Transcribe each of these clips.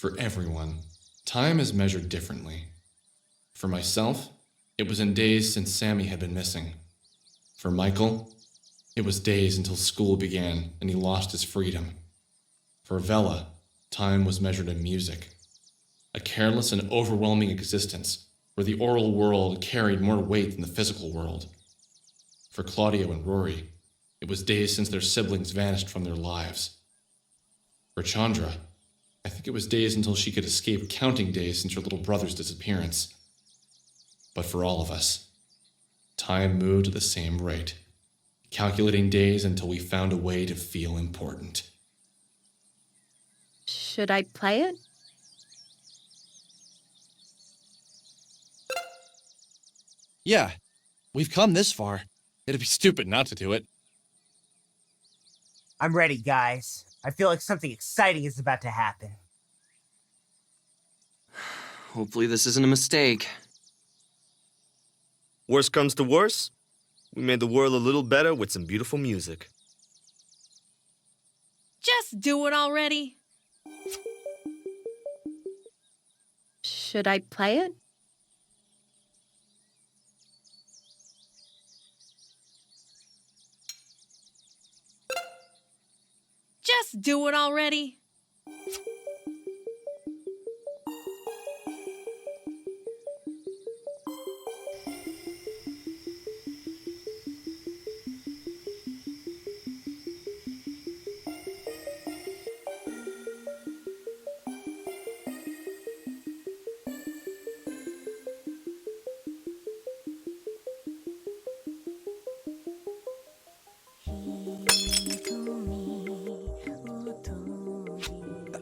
For everyone, time is measured differently. For myself, it was in days since Sammy had been missing. For Michael, it was days until school began and he lost his freedom. For Vella, time was measured in music. A careless and overwhelming existence where the oral world carried more weight than the physical world. For Claudio and Rory, it was days since their siblings vanished from their lives. For Chondra, I think it was days until she could escape counting days since her little brother's disappearance. But for all of us, time moved at the same rate, calculating days until we found a way to feel important. Should I play it? Yeah, we've come this far. It'd be stupid not to do it. I'm ready, guys. I feel like something exciting is about to happen. Hopefully this isn't a mistake. Worst comes to worst, we made the world a little better with some beautiful music. Just do it already. Should I play it? Just do it already.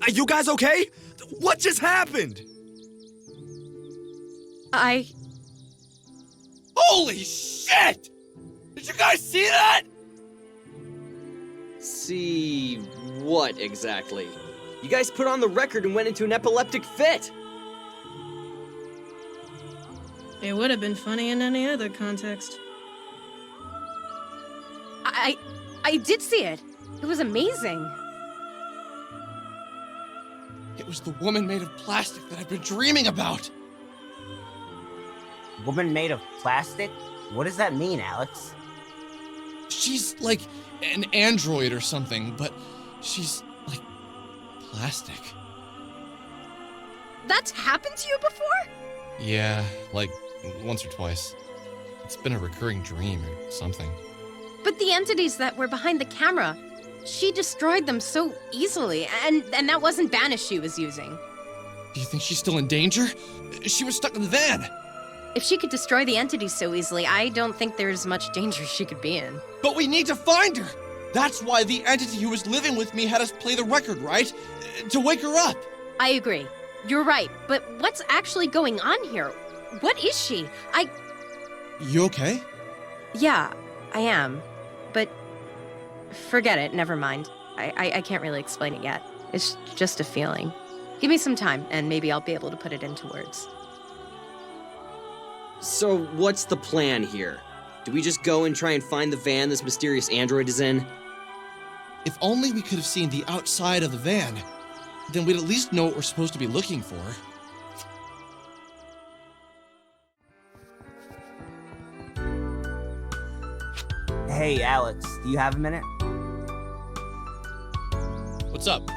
Are you guys okay? What just happened? Holy shit! Did you guys see that? See what exactly? You guys put on the record and went into an epileptic fit. It would have been funny in any other context. I did see it. It was amazing. It was the woman made of plastic that I've been dreaming about. Woman made of plastic? What does that mean, Alex? She's like an android or something, but she's like plastic. That's happened to you before? Yeah, like once or twice. It's been a recurring dream or something. But the entities that were behind the camera, she destroyed them so easily, and that wasn't Banish she was using. Do you think she's still in danger? She was stuck in the van. If she could destroy the entities so easily, I don't think there's much danger she could be in. But we need to find her. That's why the entity who was living with me had us play the record, right? To wake her up. I agree. You're right, but what's actually going on here? What is she? You okay? Yeah, I am. But forget it, never mind. I can't really explain it yet. It's just a feeling. Give me some time, and maybe I'll be able to put it into words. So what's the plan here? Do we just go and try and find the van this mysterious android is in? If only we could have seen the outside of the van, then we'd at least know what we're supposed to be looking for. Hey, Alex, do you have a minute? What's up?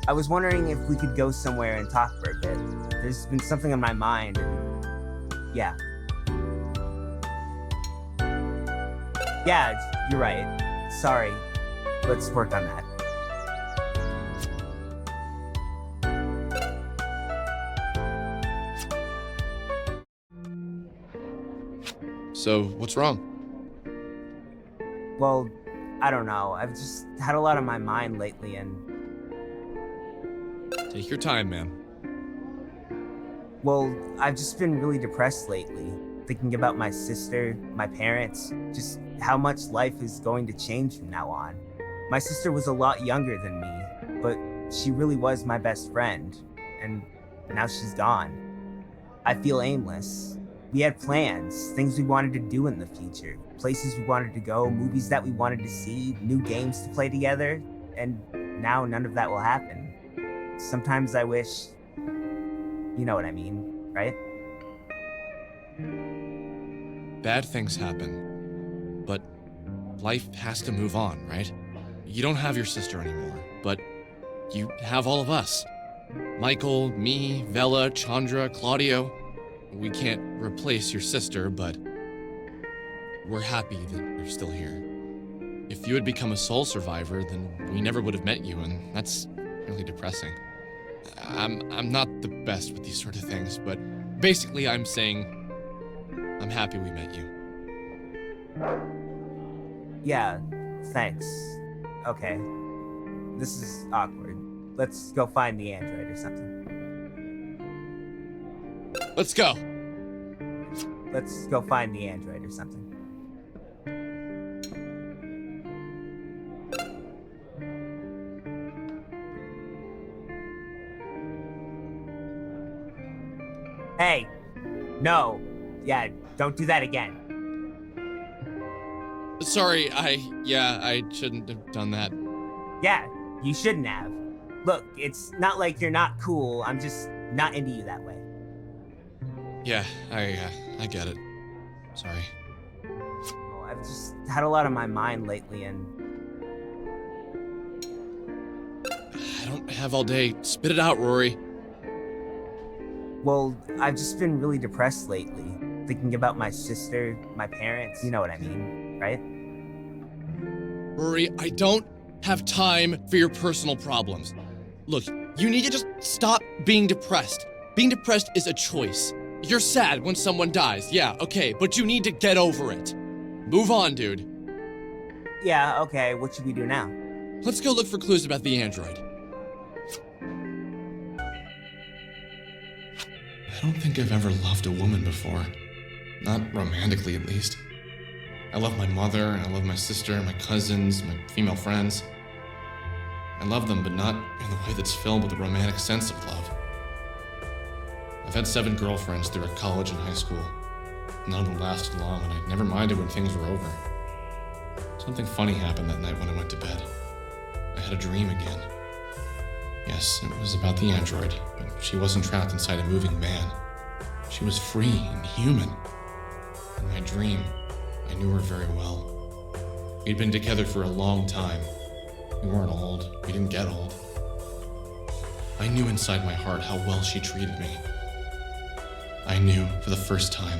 I was wondering if we could go somewhere and talk for a bit. There's been something on my mind, and yeah. Yeah, you're right. Sorry. Let's work on that. So, what's wrong? Well, I don't know. I've just had a lot on my mind lately, and Take your time, man. well, I've just been really depressed lately. Thinking about my sister, my parents, just how much life is going to change from now on. My sister was a lot younger than me, but she really was my best friend, and now she's gone. I feel aimless. We had plans, things we wanted to do in the future, places we wanted to go, movies that we wanted to see, new games to play together, and now none of that will happen. Sometimes I wish You know what I mean, right? Bad things happen, but life has to move on, right? You don't have your sister anymore, but you have all of us. Michael, me, Vella, Chondra, Claudio. We can't replace your sister, but we're happy that you're still here. If you had become a soul survivor, then we never would have met you, and that's really depressing. I'm not the best with these sort of things, but basically I'm saying I'm happy we met you. Yeah, thanks. Okay. This is awkward. Let's go find the android or something. Let's go. Let's go find the android or something. Hey! No! Yeah, don't do that again. Sorry, I shouldn't have done that. Yeah, you shouldn't have. Look, it's not like you're not cool, I'm just not into you that way. Yeah, I get it. Sorry. Oh, I've just had a lot on my mind lately, and I don't have all day. Spit it out, Rory. well, I've just been really depressed lately. Thinking about my sister, my parents, you know what I mean, right? Rory, I don't have time for your personal problems. Look, you need to just stop being depressed. Being depressed is a choice. You're sad when someone dies, yeah, okay, but you need to get over it. Move on, dude. Yeah, okay, what should we do now? Let's go look for clues about the android. I don't think I've ever loved a woman before. Not romantically, at least. I love my mother, and I love my sister, my cousins, my female friends. I love them, but not in the way that's filled with a romantic sense of love. I've had 7 girlfriends throughout college and high school. None of them lasted long, and I never minded when things were over. Something funny happened that night when I went to bed. I had a dream again. Yes, it was about the android, but she wasn't trapped inside a moving van. She was free and human. In my dream, I knew her very well. We'd been together for a long time. We weren't old. We didn't get old. I knew inside my heart how well she treated me. I knew, for the first time,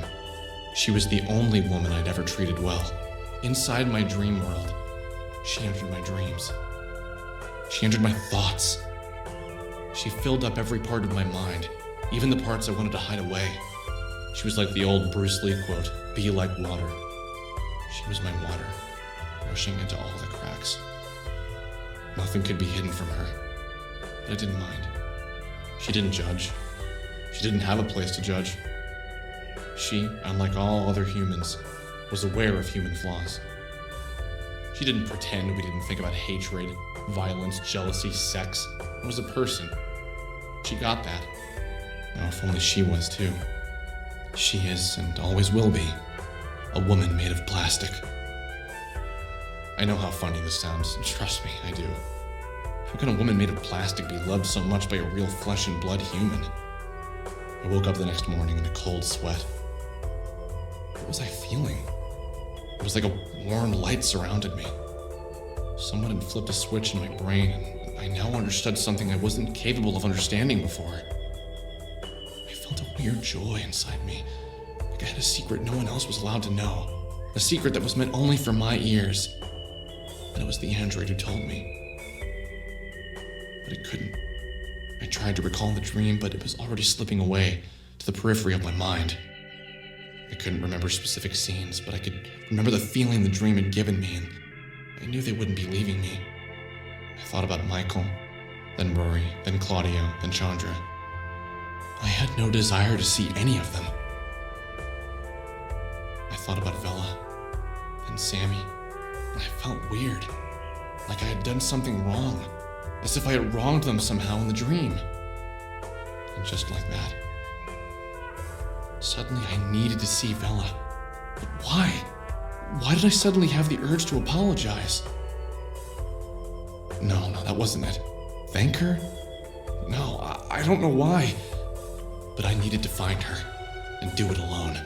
she was the only woman I'd ever treated well. Inside my dream world, she entered my dreams. She entered my thoughts. She filled up every part of my mind, even the parts I wanted to hide away. She was like the old Bruce Lee quote, "Be like water." She was my water, rushing into all the cracks. Nothing could be hidden from her, but I didn't mind. She didn't judge. She didn't have a place to judge. She, unlike all other humans, was aware of human flaws. She didn't pretend we didn't think about hatred, violence, jealousy, sex. It was a person. She got that. Now, if only she was too. She is, and always will be, a woman made of plastic. I know how funny this sounds, and trust me, I do. How can a woman made of plastic be loved so much by a real flesh and blood human? I woke up the next morning in a cold sweat. What was I feeling? It was like a warm light surrounded me. Someone had flipped a switch in my brain, and I now understood something I wasn't capable of understanding before. I felt a weird joy inside me, like I had a secret no one else was allowed to know. A secret that was meant only for my ears. And it was the android who told me. But it couldn't. I tried to recall the dream, but it was already slipping away to the periphery of my mind. I couldn't remember specific scenes, but I could remember the feeling the dream had given me, and I knew they wouldn't be leaving me. I thought about Michael, then Rory, then Claudio, then Chondra. I had no desire to see any of them. I thought about Vella, then Sammy, and I felt weird, like I had done something wrong, as if I had wronged them somehow in the dream. And just like that, suddenly I needed to see Vella. But why? Why did I suddenly have the urge to apologize? No, that wasn't it. Thank her? No, I don't know why. but I needed to find her and do it alone.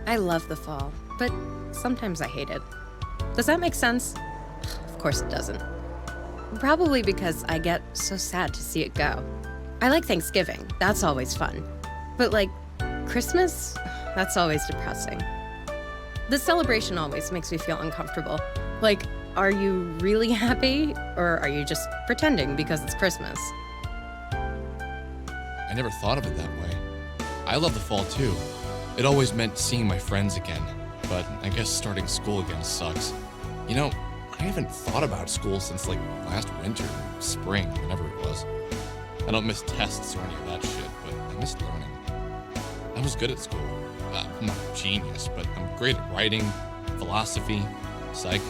I love the fall, but sometimes I hate it. Does that make sense? Of course it doesn't. Probably because I get so sad to see it go. I like Thanksgiving, that's always fun. But like, Christmas? That's always depressing. The celebration always makes me feel uncomfortable. Like, are you really happy, or are you just pretending because it's Christmas? I never thought of it that way. I love the fall too. It always meant seeing my friends again, but I guess starting school again sucks. You know, I haven't thought about school since like last winter, spring, whenever it was. I don't miss tests or any of that shit, but I miss learning. I was good at school. I'm not a genius, but I'm great at writing, philosophy, psych.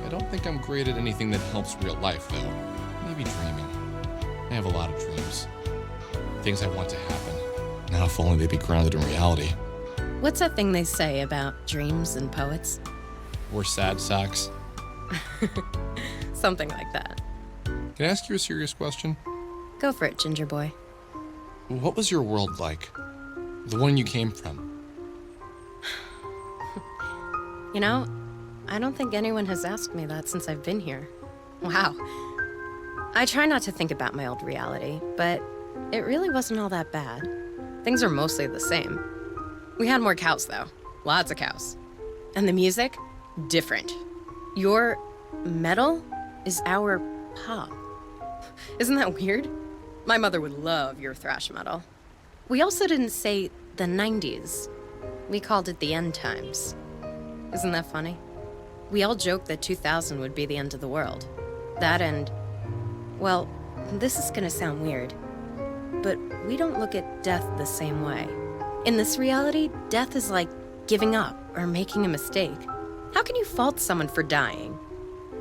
I don't think I'm great at anything that helps real life, though. Maybe dreaming. I have a lot of dreams. Things I want to happen. Now, if only they'd be grounded in reality. What's that thing they say about dreams and poets? We're sad sacks. Something like that. Can I ask you a serious question? Go for it, Ginger Boy. What was your world like? The one you came from? You know, I don't think anyone has asked me that since I've been here. Wow. I try not to think about my old reality, but it really wasn't all that bad. Things are mostly the same. We had more cows, though. Lots of cows. And the music? Different. Your metal is our pop. Isn't that weird? My mother would love your thrash metal. We also didn't say the 90s. We called it the end times. Isn't that funny? We all joked that 2000 would be the end of the world. That and, well, this is gonna sound weird, but we don't look at death the same way. In this reality, death is like giving up or making a mistake. How can you fault someone for dying?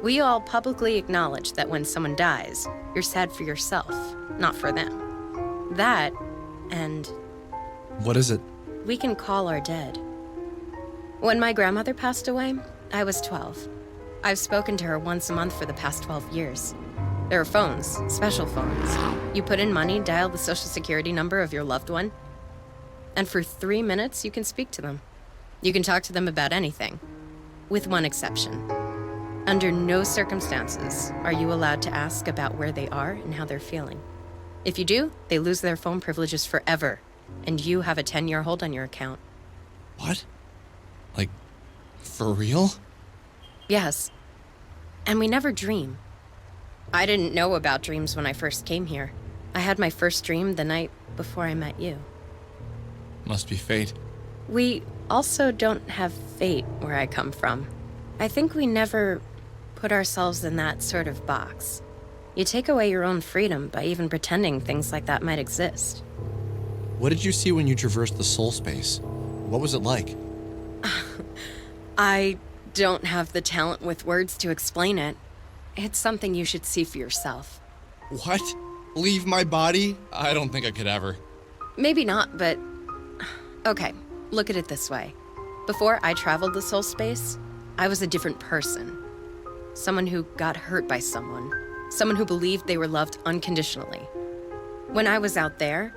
We all publicly acknowledge that when someone dies, you're sad for yourself, not for them. That, and What is it? we can call our dead. When my grandmother passed away, I was 12. I've spoken to her once a month for the past 12 years. There are phones, special phones. You put in money, dial the social security number of your loved one, and for 3 minutes, you can speak to them. You can talk to them about anything, with one exception. Under no circumstances are you allowed to ask about where they are and how they're feeling. If you do, they lose their phone privileges forever, and you have a 10-year hold on your account. What? Like, for real? Yes. And we never dream. I didn't know about dreams when I first came here. I had my first dream the night before I met you. Must be fate. We also don't have fate where I come from. I think we never put ourselves in that sort of box. You take away your own freedom by even pretending things like that might exist. What did you see when you traversed the soul space? What was it like? I don't have the talent with words to explain it. It's something you should see for yourself. What? Leave my body? I don't think I could ever. Maybe not, but... Okay, look at it this way. Before I traveled the soul space, I was a different person. Someone who got hurt by someone. Someone who believed they were loved unconditionally. When I was out there,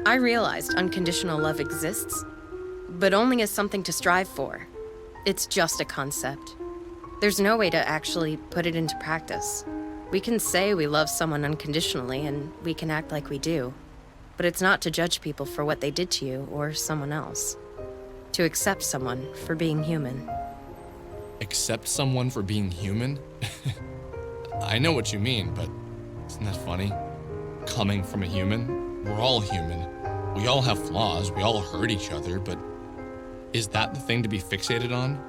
I realized unconditional love exists, but only as something to strive for. It's just a concept. There's no way to actually put it into practice. We can say we love someone unconditionally, and we can act like we do. But it's not to judge people for what they did to you or someone else. To accept someone for being human. Accept someone for being human? I know what you mean, but isn't that funny? Coming from a human? We're all human. We all have flaws, we all hurt each other, but is that the thing to be fixated on?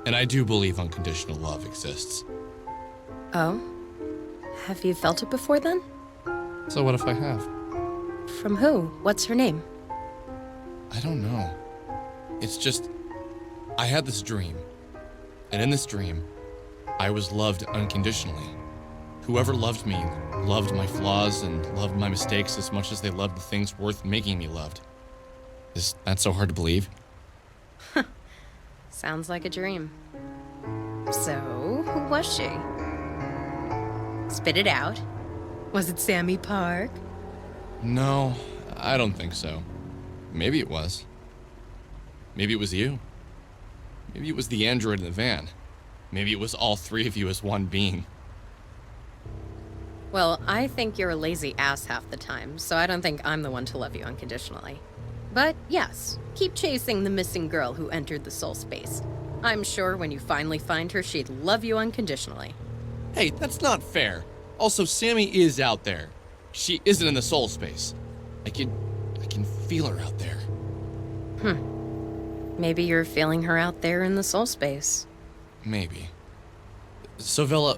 And I do believe unconditional love exists. Oh? Have you felt it before then? So what if I have? From who? What's her name? I don't know. It's just, I had this dream. And in this dream, I was loved unconditionally. Whoever loved me loved my flaws and loved my mistakes as much as they loved the things worth making me loved. Is that so hard to believe? Sounds like a dream. So, who was she? Spit it out. Was it Sammy Park? No, I don't think so. Maybe it was. Maybe it was you. Maybe it was the android in the van. Maybe it was all three of you as one being. Well, I think you're a lazy ass half the time, so I don't think I'm the one to love you unconditionally. But yes, keep chasing the missing girl who entered the soul space. I'm sure when you finally find her, she'd love you unconditionally. Hey, that's not fair. Also, Sammy is out there. She isn't in the soul space. I can feel her out there. Maybe you're feeling her out there in the soul space. Maybe. So, Vella,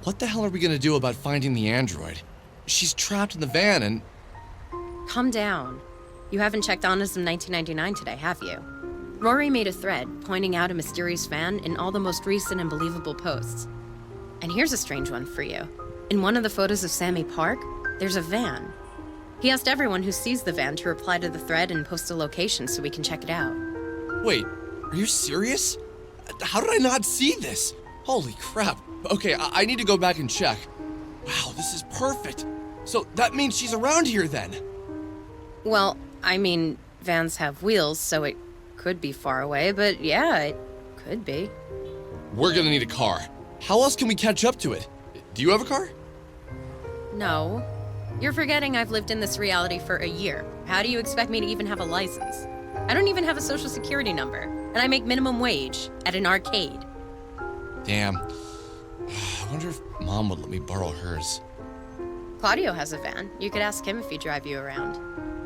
what the hell are we gonna do about finding the android? She's trapped in the van and... Calm down. You haven't checked Onism 1999 today, have you? Rory made a thread pointing out a mysterious van in all the most recent and believable posts. And here's a strange one for you. In one of the photos of Sammy Park, there's a van. He asked everyone who sees the van to reply to the thread and post a location so we can check it out. Wait, are you serious? How did I not see this? Holy crap. Okay, I need to go back and check. Wow, this is perfect. So that means she's around here then. Well, I mean, vans have wheels, so it could be far away, but yeah, it could be. We're gonna need a car. How else can we catch up to it? Do you have a car? No. You're forgetting I've lived in this reality for a year. How do you expect me to even have a license? I don't even have a social security number, and I make minimum wage at an arcade. Damn. I wonder if Mom would let me borrow hers. Claudio has a van. You could ask him if he'd drive you around.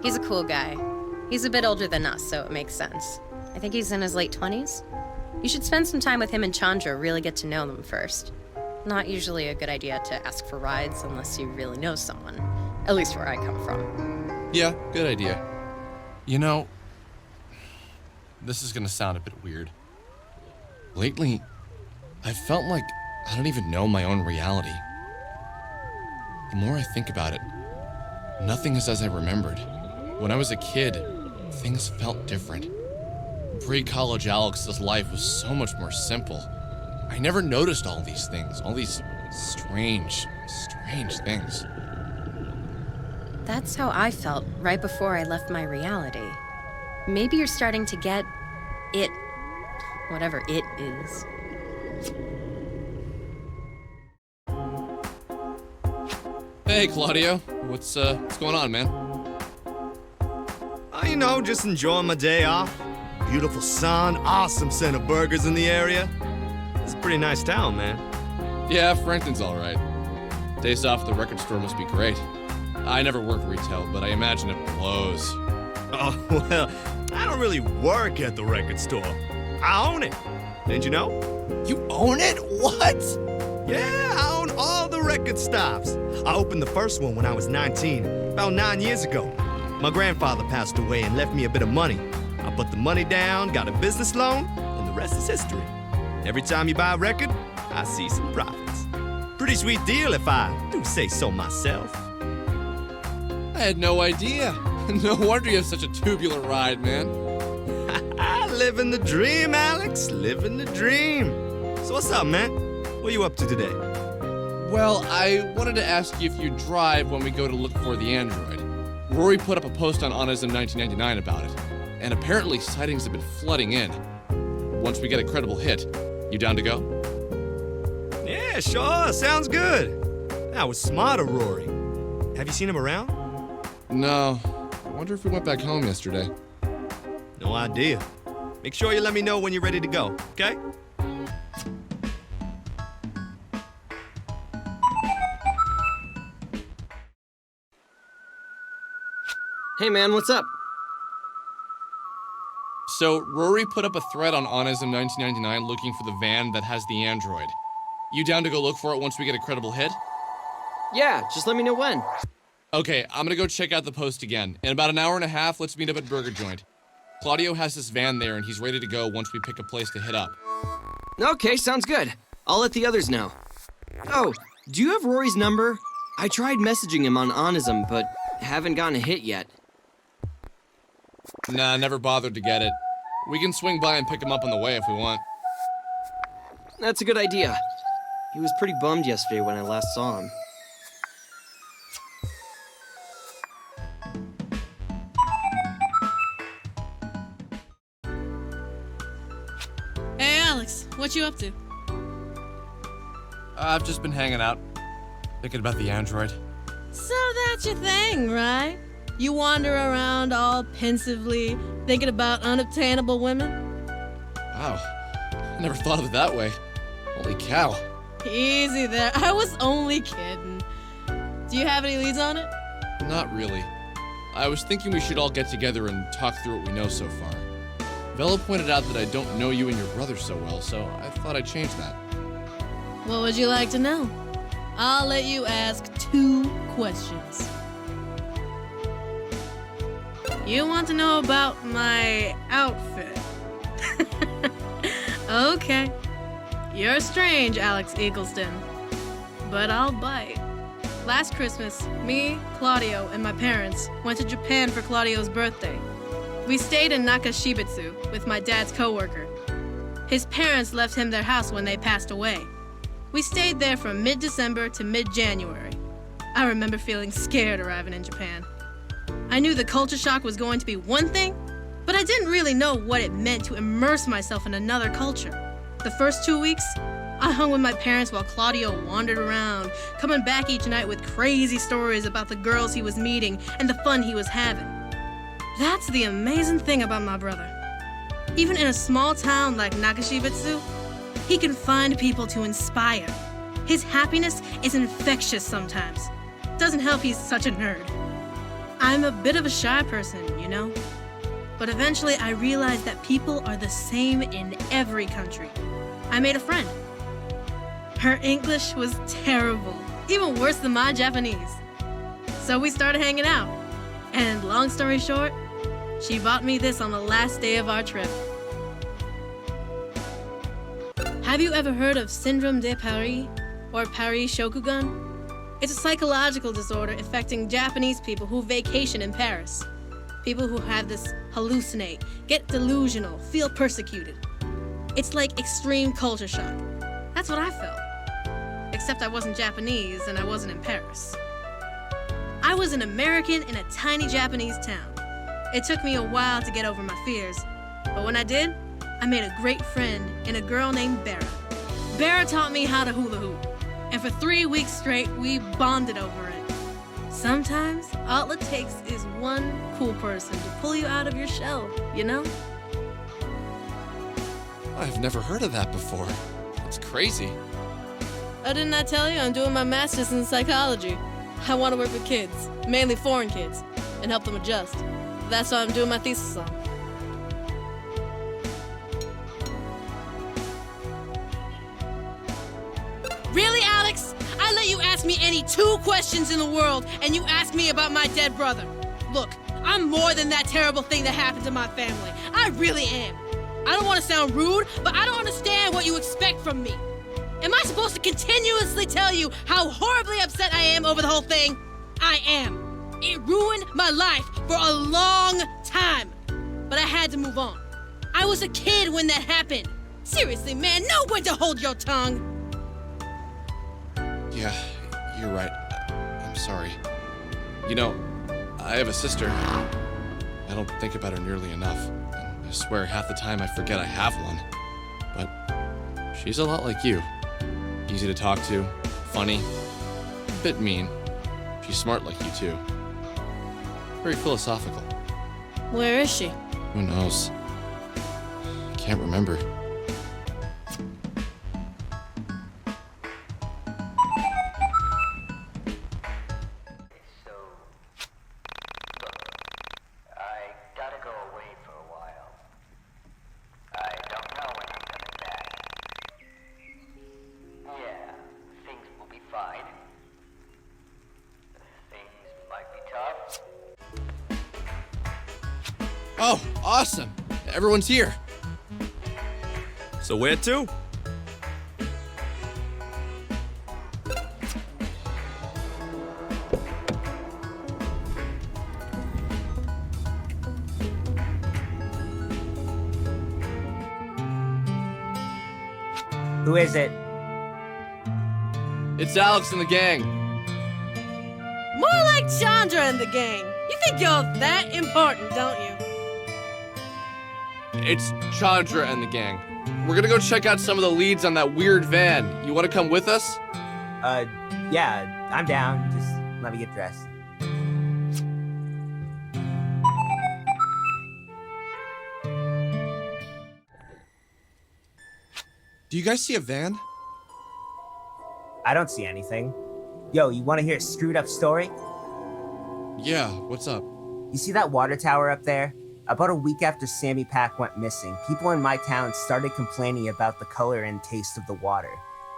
He's a cool guy. He's a bit older than us, so it makes sense. I think he's in his late 20s. You should spend some time with him and Chondra, really get to know them first. Not usually a good idea to ask for rides unless you really know someone. At least where I come from. Yeah, good idea. You know, this is gonna sound a bit weird. Lately, I felt like I don't even know my own reality. The more I think about it, nothing is as I remembered. When I was a kid, things felt different. Pre-college Alex's life was so much more simple. I never noticed all these things, all these strange things. That's how I felt right before I left my reality. Maybe you're starting to get it, whatever it is. Hey, Claudio. What's going on, man? You know, just enjoying my day off. Beautiful sun, awesome scent of burgers in the area. It's a pretty nice town, man. Yeah, Franklin's all right. Days off at the record store must be great. I never worked retail, but I imagine it blows. Oh, well, I don't really work at the record store. I own it. Didn't you know? You own it? What? Yeah, I own all the record stops. I opened the first one when I was 19, about 9 years ago. My grandfather passed away and left me a bit of money. I put the money down, got a business loan, and the rest is history. Every time you buy a record, I see some profits. Pretty sweet deal if I do say so myself. I had no idea. No wonder you have such a tubular ride, man. Living the dream, Alex. Living the dream. So what's up, man? What are you up to today? Well, I wanted to ask you if you drive when we go to look for the android. Rory put up a post on Onism 1999 about it, and apparently sightings have been flooding in. Once we get a credible hit, you down to go? Yeah, sure. Sounds good. That was smart of Rory. Have you seen him around? No. I wonder if we went back home yesterday. No idea. Make sure you let me know when you're ready to go, okay? Hey man, what's up? So, Rory put up a thread on Onism 1999 looking for the van that has the android. You down to go look for it once we get a credible hit? Yeah, just let me know when. Okay, I'm gonna go check out the post again. In about an hour and a half, let's meet up at Burger Joint. Claudio has this van there and he's ready to go once we pick a place to hit up. Okay, sounds good. I'll let the others know. Oh, do you have Rory's number? I tried messaging him on Onism, but haven't gotten a hit yet. Nah, never bothered to get it. We can swing by and pick him up on the way if we want. That's a good idea. He was pretty bummed yesterday when I last saw him. Hey, Alex, what you up to? I've just been hanging out, thinking about the android. So that's your thing, right? You wander around all pensively, thinking about unobtainable women? Wow, I never thought of it that way. Holy cow. Easy there, I was only kidding. Do you have any leads on it? Not really. I was thinking we should all get together and talk through what we know so far. Vella pointed out that I don't know you and your brother so well, so I thought I'd change that. What would you like to know? I'll let you ask 2 questions. You want to know about my outfit? Okay. You're strange, Alex Eagleston. But I'll bite. Last Christmas, me, Claudio, and my parents went to Japan for Claudio's birthday. We stayed in Nakashibetsu with my dad's coworker. His parents left him their house when they passed away. We stayed there from mid-December to mid-January. I remember feeling scared arriving in Japan. I knew the culture shock was going to be one thing, but I didn't really know what it meant to immerse myself in another culture. The first 2 weeks, I hung with my parents while Claudio wandered around, coming back each night with crazy stories about the girls he was meeting and the fun he was having. That's the amazing thing about my brother. Even in a small town like Nakashibetsu, he can find people to inspire. His happiness is infectious sometimes. Doesn't help he's such a nerd. I'm a bit of a shy person, you know? But eventually I realized that people are the same in every country. I made a friend. Her English was terrible, even worse than my Japanese. So we started hanging out. And long story short, she bought me this on the last day of our trip. Have you ever heard of Syndrome de Paris or Paris Shokugan? It's a psychological disorder affecting Japanese people who vacation in Paris. People who have this hallucinate, get delusional, feel persecuted. It's like extreme culture shock. That's what I felt. Except I wasn't Japanese and I wasn't in Paris. I was an American in a tiny Japanese town. It took me a while to get over my fears, but when I did, I made a great friend in a girl named Bera. Bera taught me how to hula hoop, and for 3 weeks straight, we bonded over it. Sometimes, all it takes is one cool person to pull you out of your shell, you know? I've never heard of that before. That's crazy. Oh, didn't I tell you I'm doing my master's in psychology? I want to work with kids, mainly foreign kids, and help them adjust. That's what I'm doing my thesis on. Really, Alex? I let you ask me any 2 questions in the world, and you ask me about my dead brother. Look, I'm more than that terrible thing that happened to my family. I really am. I don't want to sound rude, but I don't understand what you expect from me. Am I supposed to continuously tell you how horribly upset I am over the whole thing? I am. It ruined my life for a long time. But I had to move on. I was a kid when that happened. Seriously, man, know when to hold your tongue. Yeah, you're right. I'm sorry. You know, I have a sister. I don't think about her nearly enough. And I swear half the time I forget I have one. But she's a lot like you. Easy to talk to, funny, a bit mean. She's smart like you too. Very philosophical. Where is she? Who knows? I can't remember. Oh, awesome! Everyone's here. So where to? Who is it? It's Alex and the gang. More like Chondra and the gang. You think you're that important, don't you? It's Chondra and the gang. we're gonna go check out some of the leads on that weird van. You wanna come with us? Yeah, I'm down. Just let me get dressed. Do you guys see a van? I don't see anything. Yo, you want to hear a screwed up story? Yeah, what's up? You see that water tower up there? About a week after Sammy Pack went missing, people in my town started complaining about the color and taste of the water.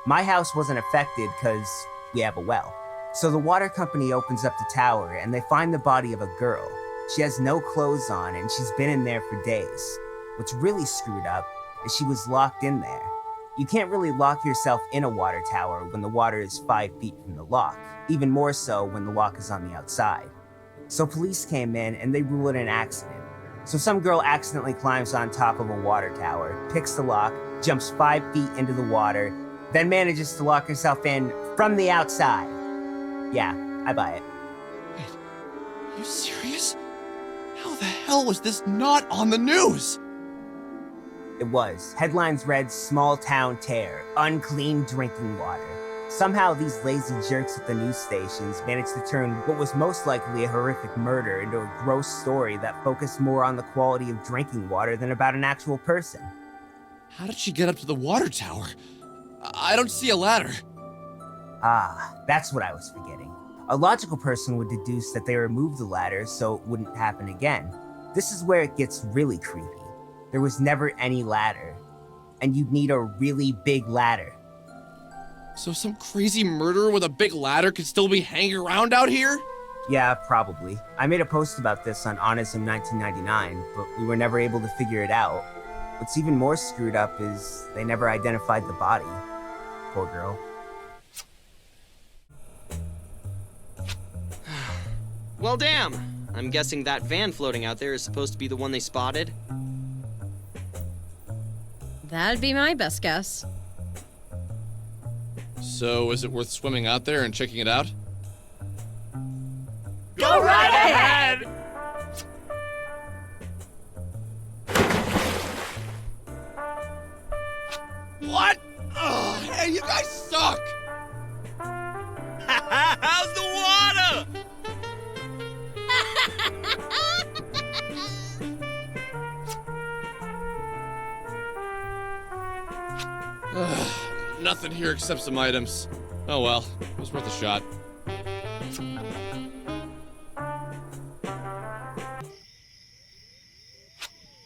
My house wasn't affected because we have a well. So the water company opens up the tower and they find the body of a girl. She has no clothes on and she's been in there for days. What's really screwed up is she was locked in there. You can't really lock yourself in a water tower when the water is 5 feet from the lock, even more so when the lock is on the outside. So police came in and they ruled it an accident. So some girl accidentally climbs on top of a water tower, picks the lock, jumps 5 feet into the water, then manages to lock herself in from the outside. Yeah, I buy it. Wait, are you serious? How the hell was this not on the news? It was. Headlines read, "Small Town Tear, Unclean Drinking Water." Somehow these lazy jerks at the news stations managed to turn what was most likely a horrific murder into a gross story that focused more on the quality of drinking water than about an actual person. How did she get up to the water tower? I don't see a ladder. Ah, that's what I was forgetting. A logical person would deduce that they removed the ladder so it wouldn't happen again. This is where it gets really creepy. There was never any ladder, and you'd need a really big ladder. So some crazy murderer with a big ladder could still be hanging around out here? Yeah, probably. I made a post about this on Honism 1999, but we were never able to figure it out. What's even more screwed up is they never identified the body. Poor girl. Well, damn. I'm guessing that van floating out there is supposed to be the one they spotted. That'd be my best guess. So, is it worth swimming out there and checking it out? Go right ahead! What? Ugh, hey, you guys suck! How's the water? Nothing here except some items. Oh well, it was worth a shot.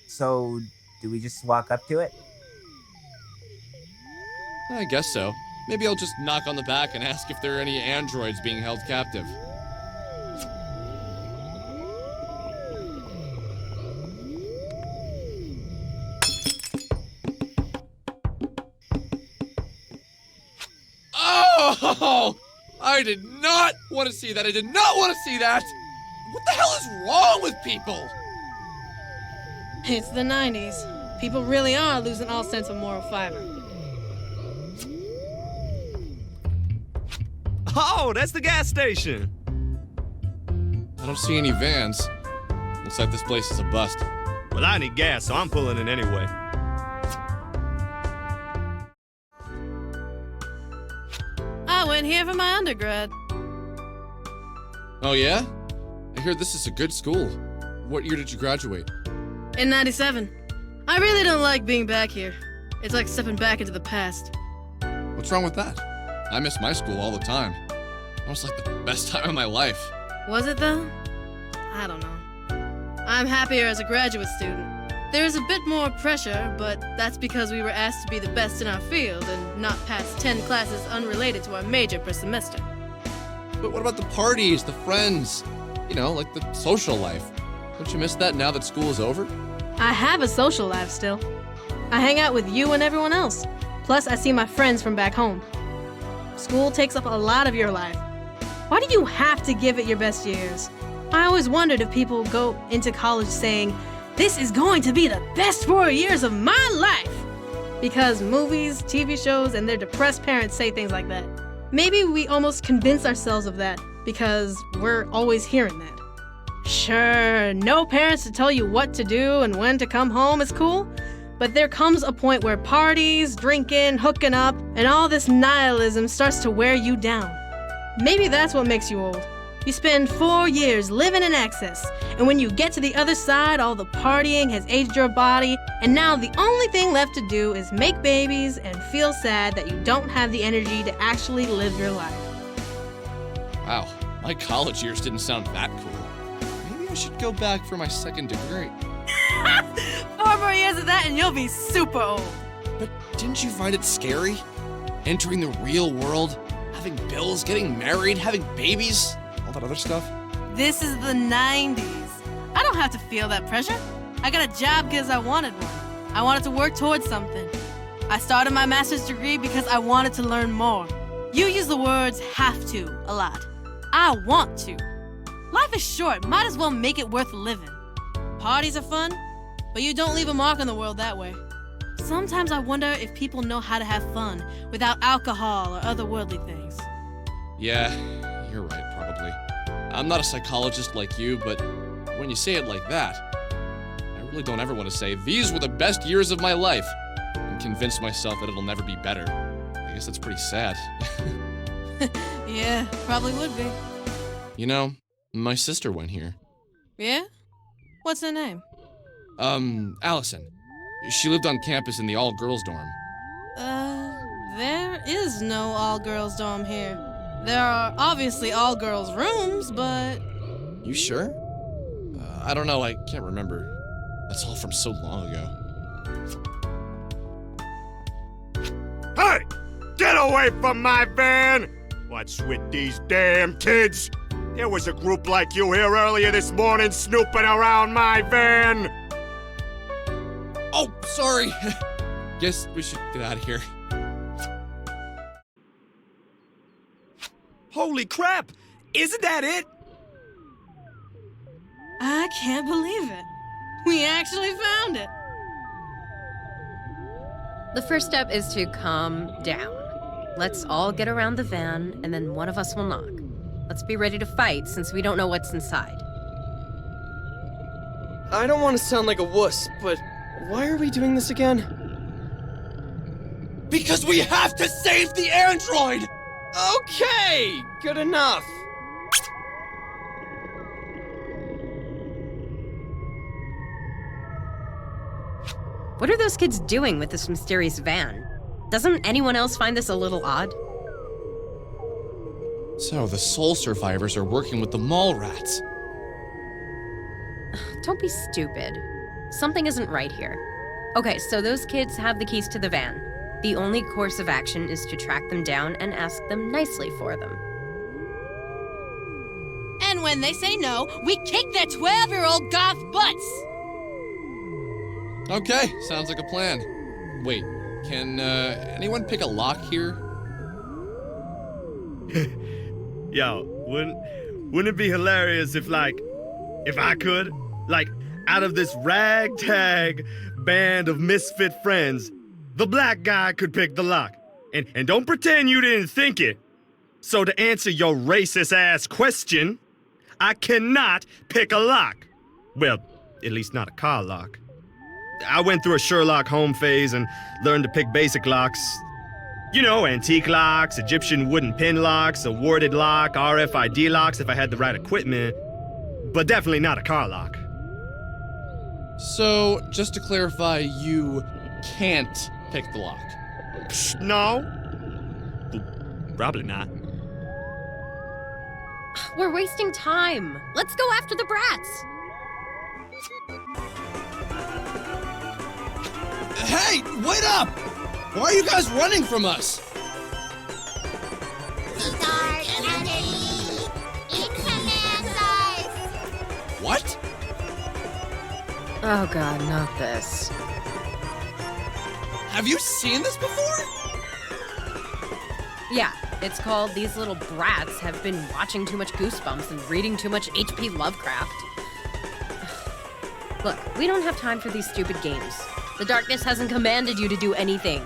So, do we just walk up to it? I guess so. Maybe I'll just knock on the back and ask if there are any androids being held captive. Oh! I did not want to see that. I did not want to see that. What the hell is wrong with people? It's the 90s. People really are losing all sense of moral fiber. Oh, that's the gas station. I don't see any vans. Looks like this place is a bust. Well, I need gas, so I'm pulling in anyway. I went here for my undergrad. Oh yeah? I hear this is a good school. What year did you graduate? In 97. I really don't like being back here. It's like stepping back into the past. What's wrong with that? I miss my school all the time. It was like the best time of my life. Was it though? I don't know. I'm happier as a graduate student. There's a bit more pressure, but that's because we were asked to be the best in our field and not pass 10 classes unrelated to our major per semester. But what about the parties, the friends? You know, like the social life. Don't you miss that now that school is over? I have a social life still. I hang out with you and everyone else. Plus, I see my friends from back home. School takes up a lot of your life. Why do you have to give it your best years? I always wondered if people go into college saying, "This is going to be the best 4 years of my life," because movies, TV shows, and their depressed parents say things like that. Maybe we almost convince ourselves of that because we're always hearing that. Sure, no parents to tell you what to do and when to come home is cool, But there comes a point where parties, drinking, hooking up, and all this nihilism starts to wear you down. Maybe that's what makes you old. You spend 4 years living in excess, and when you get to the other side, all the partying has aged your body, and now the only thing left to do is make babies and feel sad that you don't have the energy to actually live your life. Wow, my college years didn't sound that cool. Maybe I should go back for my second degree. 4 more years of that and you'll be super old. But didn't you find it scary? Entering the real world, having bills, getting married, having babies, all that other stuff? This is the 90s. I don't have to feel that pressure. I got a job because I wanted one. I wanted to work towards something. I started my master's degree because I wanted to learn more. You use the words have to a lot. I want to. Life is short, might as well make it worth living. Parties are fun, but you don't leave a mark on the world that way. Sometimes I wonder if people know how to have fun without alcohol or other worldly things. Yeah, you're right, probably. I'm not a psychologist like you, but when you say it like that, I really don't ever want to say, these were the best years of my life, and convince myself that it'll never be better. I guess that's pretty sad. Yeah, probably would be. You know, my sister went here. Yeah? What's her name? Allison. She lived on campus in the all-girls dorm. There is no all-girls dorm here. There are obviously all-girls rooms, but... You sure? I don't know, I can't remember. That's all from so long ago. Hey! Get away from my van! What's with these damn kids? There was a group like you here earlier this morning snooping around my van! Oh, sorry! Guess we should get out of here. Holy crap! Isn't that it? I can't believe it. We actually found it. The first step is to calm down. Let's all get around the van, and then one of us will knock. Let's be ready to fight, since we don't know what's inside. I don't want to sound like a wuss, but why are we doing this again? Because we have to save the android! Okay, good enough. What are those kids doing with this mysterious van? Doesn't anyone else find this a little odd? So, the soul survivors are working with the mall rats. Don't be stupid. Something isn't right here. Okay, so those kids have the keys to the van. The only course of action is to track them down and ask them nicely for them. And when they say no, we kick their 12-year-old goth butts! Okay, sounds like a plan. Wait, can anyone pick a lock here? Yo, wouldn't it be hilarious if I could? Like, out of this ragtag band of misfit friends, the black guy could pick the lock. And don't pretend you didn't think it. So to answer your racist-ass question, I cannot pick a lock. Well, at least not a car lock. I went through a Sherlock Holmes phase and learned to pick basic locks. You know, antique locks, Egyptian wooden pin locks, a warded lock, RFID locks if I had the right equipment. But definitely not a car lock. So, just to clarify, you can't pick the lock. No? Probably not. We're wasting time. Let's go after the brats. Hey, wait up! Why are you guys running from us? The dark energy! It commands us! What? Oh god, not this. Have you seen this before? Yeah, it's called These Little Brats Have Been Watching Too Much Goosebumps and Reading Too Much H.P. Lovecraft. Look, we don't have time for these stupid games. The darkness hasn't commanded you to do anything.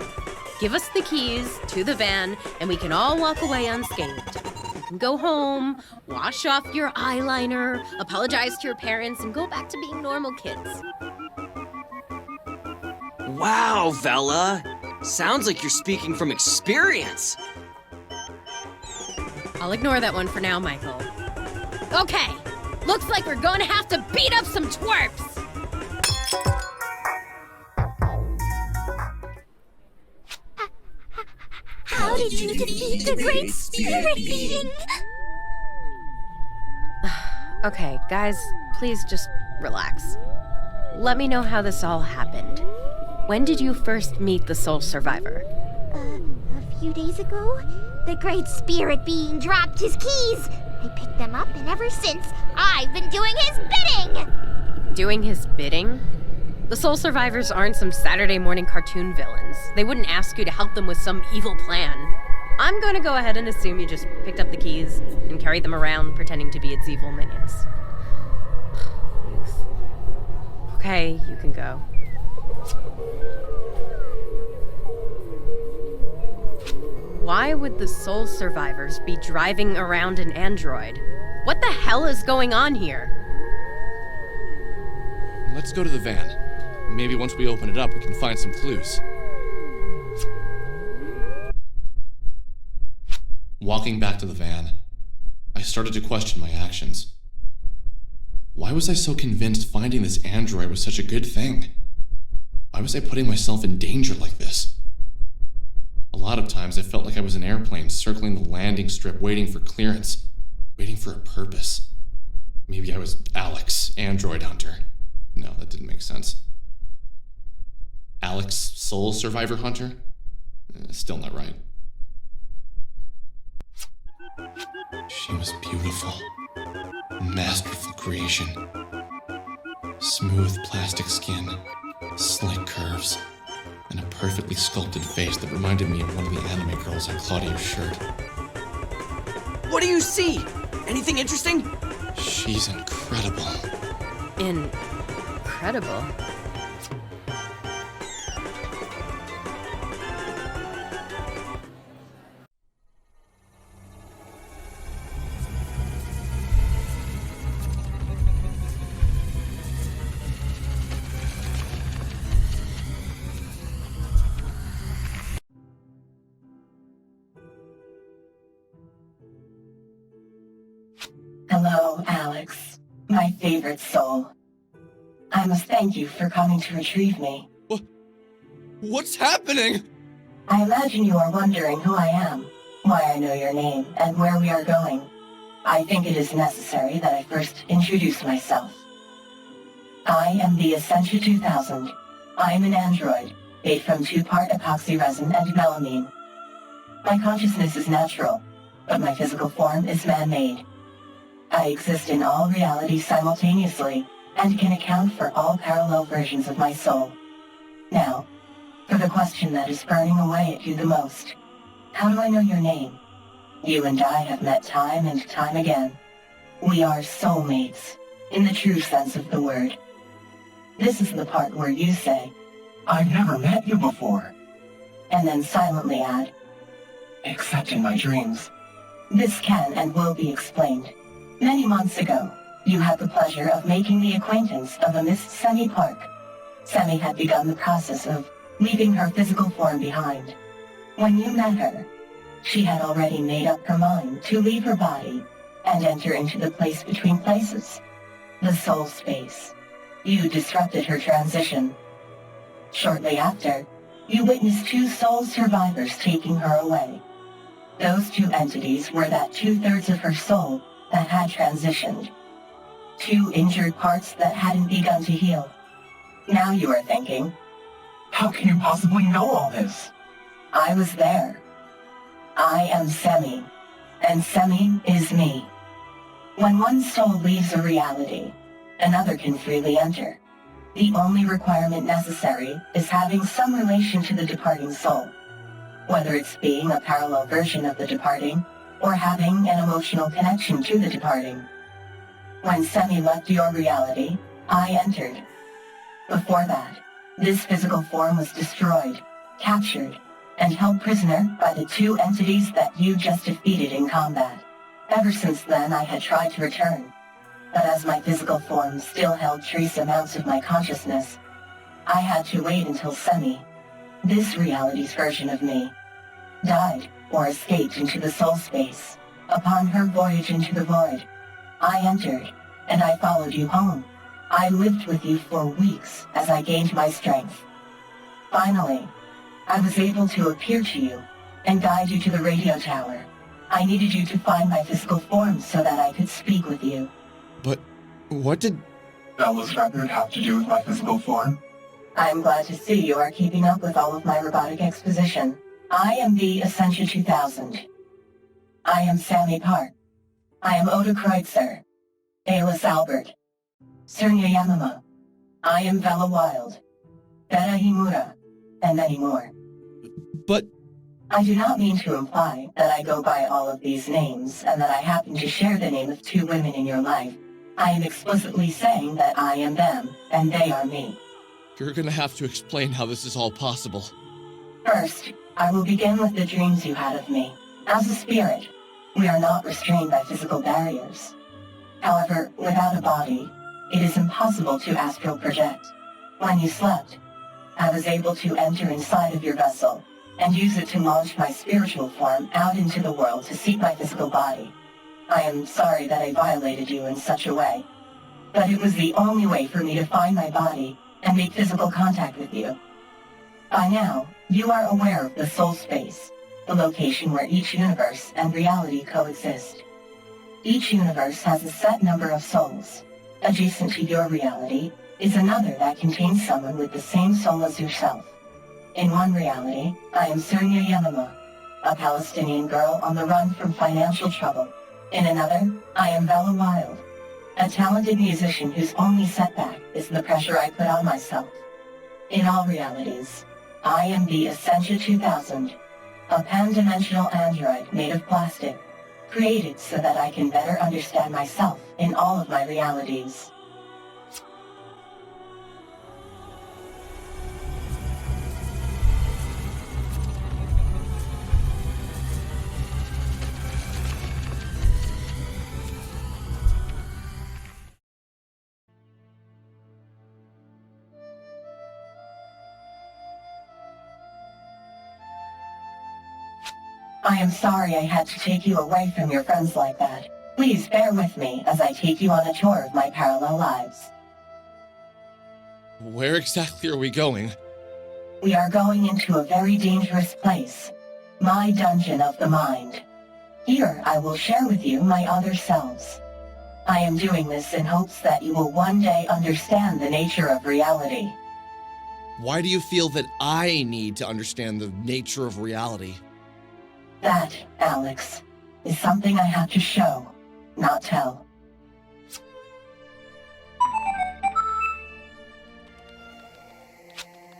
Give us the keys to the van, and we can all walk away unscathed. You can go home, wash off your eyeliner, apologize to your parents, and go back to being normal kids. Wow, Vella. Sounds like you're speaking from experience. I'll ignore that one for now, Michael. Okay, looks like we're gonna have to beat up some twerps! How did you defeat the Great Spirit Being? Okay, guys, please just relax. Let me know how this all happened. When did you first meet the Soul Survivor? A few days ago, the Great Spirit Being dropped his keys. I picked them up, and ever since, I've been doing his bidding! Doing his bidding? The Soul Survivors aren't some Saturday morning cartoon villains. They wouldn't ask you to help them with some evil plan. I'm gonna go ahead and assume you just picked up the keys and carried them around pretending to be its evil minions. Youth. Okay, you can go. Why would the Soul Survivors be driving around an android? What the hell is going on here? Let's go to the van. Maybe once we open it up, we can find some clues. Walking back to the van, I started to question my actions. Why was I so convinced finding this android was such a good thing? Why was I putting myself in danger like this? A lot of times I felt like I was an airplane circling the landing strip waiting for clearance, waiting for a purpose. Maybe I was Alex, android hunter. No, that didn't make sense. Alex, soul survivor hunter? Still not right. She was beautiful. Masterful creation. Smooth plastic skin, slick curves, and a perfectly sculpted face that reminded me of one of the anime girls on Claudio's shirt. What do you see? Anything interesting? She's incredible. Incredible. Hello, Alex. My favorite soul. I must thank you for coming to retrieve me. What's happening? I imagine you are wondering who I am, why I know your name, and where we are going. I think it is necessary that I first introduce myself. I am the Essentia 2000. I am an android, made from 2-part epoxy resin and melamine. My consciousness is natural, but my physical form is man-made. I exist in all realities simultaneously, and can account for all parallel versions of my soul. Now, for the question that is burning away at you the most. How do I know your name? You and I have met time and time again. We are soulmates, in the true sense of the word. This is the part where you say, "I've never met you before," and then silently add, "Except in my dreams." This can and will be explained. Many months ago, you had the pleasure of making the acquaintance of a Miss Sammy Park. Sammy had begun the process of leaving her physical form behind. When you met her, she had already made up her mind to leave her body and enter into the place between places, the soul space. You disrupted her transition. Shortly after, you witnessed 2 soul survivors taking her away. Those 2 entities were that 2/3 of her soul that had transitioned. 2 injured parts that hadn't begun to heal. Now you are thinking, how can you possibly know all this? I was there. I am Sammy, and Sammy is me. When one soul leaves a reality, another can freely enter. The only requirement necessary is having some relation to the departing soul, whether it's being a parallel version of the departing, or having an emotional connection to the departing. When Sammy left your reality, I entered. Before that, this physical form was destroyed, captured, and held prisoner by the 2 entities that you just defeated in combat. Ever since then, I had tried to return, but as my physical form still held trace amounts of my consciousness, I had to wait until Sammy, this reality's version of me, died or escaped into the soul space. Upon her voyage into the void, I entered, and I followed you home. I lived with you for weeks as I gained my strength. Finally, I was able to appear to you and guide you to the radio tower. I needed you to find my physical form so that I could speak with you. But what did... Bella's record have to do with my physical form? I'm glad to see you are keeping up with all of my robotic exposition. I am the Essentia 2000. I am Sammy Park. I am Oda Kreutzer, Alice Albert, Serna Yemina. I am Vella Wild, Beta Himura, and many more. But... I do not mean to imply that I go by all of these names and that I happen to share the name of two women in your life. I am explicitly saying that I am them, and they are me. You're gonna have to explain how this is all possible. First, I will begin with the dreams you had of me. As a spirit, we are not restrained by physical barriers. However, without a body, it is impossible to astral project. When you slept, I was able to enter inside of your vessel and use it to launch my spiritual form out into the world to seek my physical body. I am sorry that I violated you in such a way, but it was the only way for me to find my body and make physical contact with you. By now, you are aware of the soul space, the location where each universe and reality coexist. Each universe has a set number of souls. Adjacent to your reality is another that contains someone with the same soul as yourself. In one reality, I am Serna Yemina, a Palestinian girl on the run from financial trouble. In another, I am Vella Wild, a talented musician whose only setback is the pressure I put on myself. In all realities, I am the Essentia 2000, a pan-dimensional android made of plastic, created so that I can better understand myself in all of my realities. I am sorry I had to take you away from your friends like that. Please bear with me as I take you on a tour of my parallel lives. Where exactly are we going? We are going into a very dangerous place. My dungeon of the mind. Here I will share with you my other selves. I am doing this in hopes that you will one day understand the nature of reality. Why do you feel that I need to understand the nature of reality? That, Alex, is something I have to show, not tell.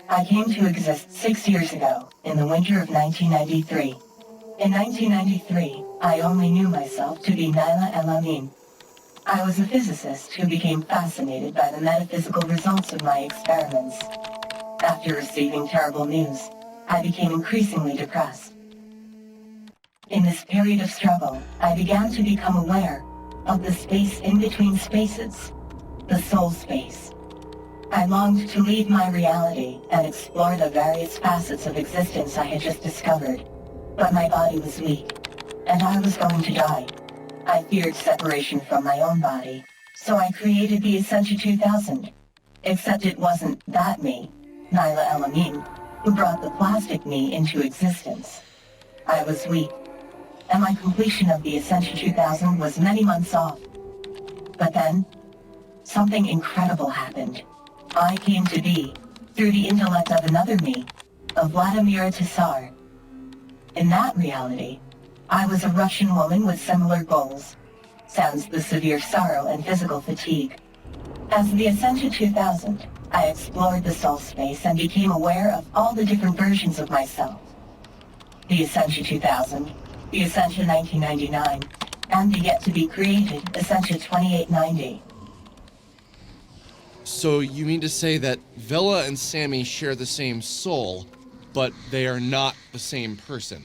I came to exist 6 years ago, in the winter of 1993. In 1993, I only knew myself to be Naila El-Amin. I was a physicist who became fascinated by the metaphysical results of my experiments. After receiving terrible news, I became increasingly depressed. In this period of struggle, I began to become aware of the space in between spaces, the soul space. I longed to leave my reality and explore the various facets of existence I had just discovered, but my body was weak, and I was going to die. I feared separation from my own body, so I created the Essentia 2000, except it wasn't that me, Naila El-Amin, who brought the plastic me into existence. I was weak, and my completion of the Essentia 2000 was many months off. But then, something incredible happened. I came to be, through the intellect of another me, of Vladimir Tsar. In that reality, I was a Russian woman with similar goals, sans the severe sorrow and physical fatigue. As the Essentia 2000, I explored the soul space and became aware of all the different versions of myself. The Essentia 2000, the Essentia 1999, and the yet-to-be-created Essentia 2890. So you mean to say that Vella and Sammy share the same soul, but they are not the same person?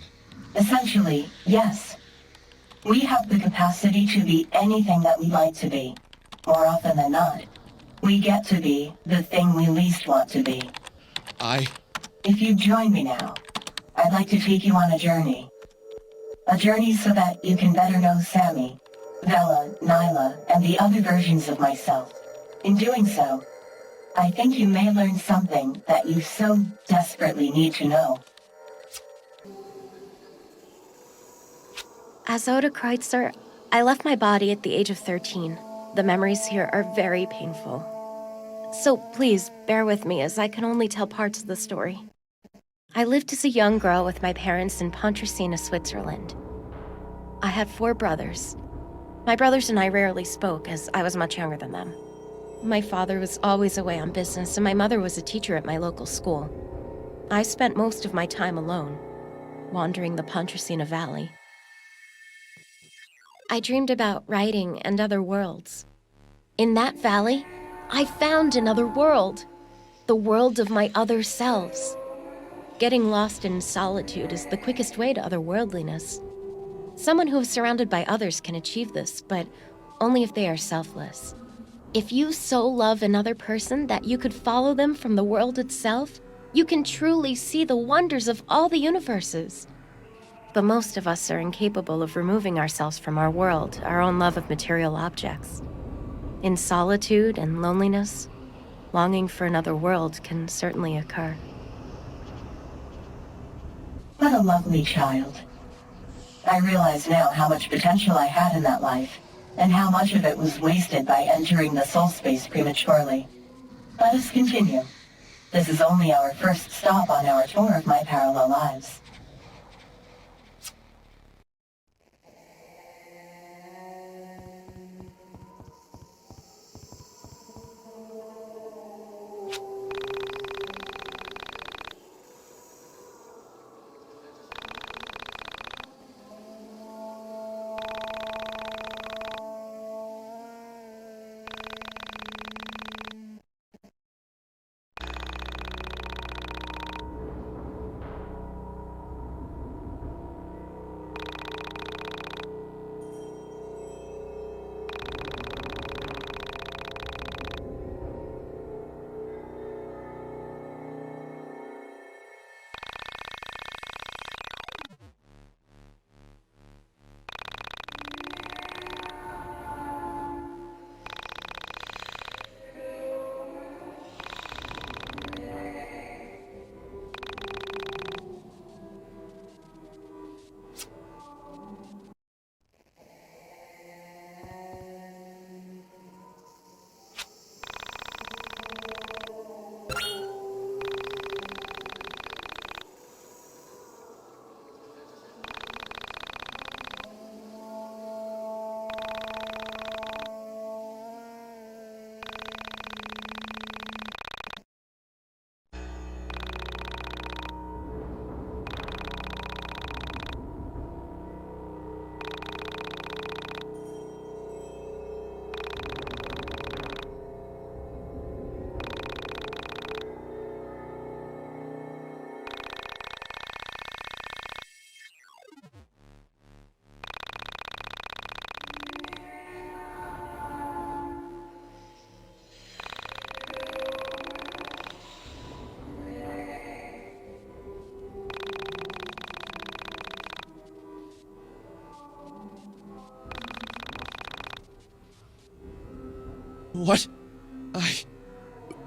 Essentially, yes. We have the capacity to be anything that we like to be, more often than not. We get to be the thing we least want to be. If you join me now, I'd like to take you on a journey. A journey so that you can better know Sammy, Vella, Naila, and the other versions of myself. In doing so, I think you may learn something that you so desperately need to know. As Oda Kreutzer, I left my body at the age of 13. The memories here are very painful. So please, bear with me as I can only tell parts of the story. I lived as a young girl with my parents in Pontresina, Switzerland. I had 4 brothers. My brothers and I rarely spoke as I was much younger than them. My father was always away on business and my mother was a teacher at my local school. I spent most of my time alone, wandering the Pontresina Valley. I dreamed about writing and other worlds. In that valley, I found another world, the world of my other selves. Getting lost in solitude is the quickest way to otherworldliness. Someone who is surrounded by others can achieve this, but only if they are selfless. If you so love another person that you could follow them from the world itself, you can truly see the wonders of all the universes. But most of us are incapable of removing ourselves from our world, our own love of material objects. In solitude and loneliness, longing for another world can certainly occur. What a lovely child. I realize now how much potential I had in that life, and how much of it was wasted by entering the soul space prematurely. Let us continue. This is only our first stop on our tour of my parallel lives.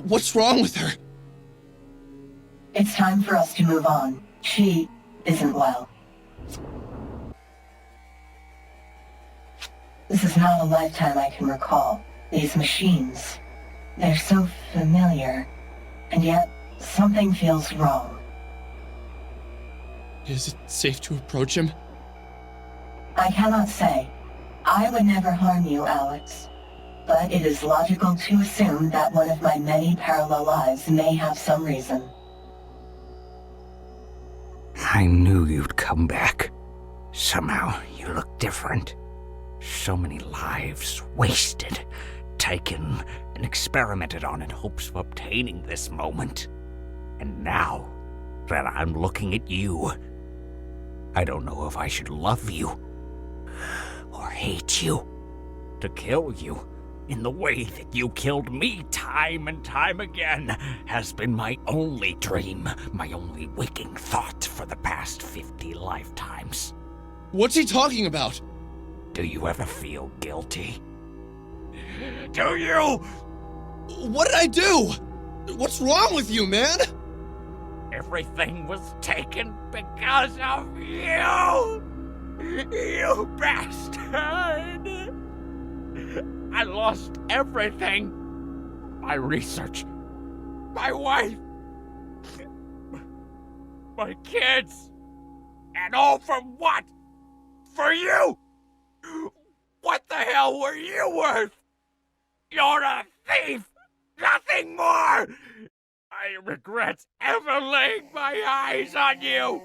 What's wrong with her? It's time for us to move on. She isn't well. This is not a lifetime I can recall. These machines, they're so familiar, and yet something feels wrong. Is it safe to approach him? I cannot say. I would never harm you, Alex. But it is logical to assume that one of my many parallel lives may have some reason. I knew you'd come back. Somehow, you look different. So many lives wasted, taken, and experimented on in hopes of obtaining this moment. And now that I'm looking at you, I don't know if I should love you or hate you. To kill you in the way that you killed me time and time again has been my only dream, my only waking thought for the past 50 lifetimes. What's he talking about? Do you ever feel guilty? Do you? What did I do? What's wrong with you, man? Everything was taken because of you! You bastard! I lost everything. My research, my wife, my kids, and all for what? For you! What the hell were you worth? You're a thief! Nothing more! I regret ever laying my eyes on you!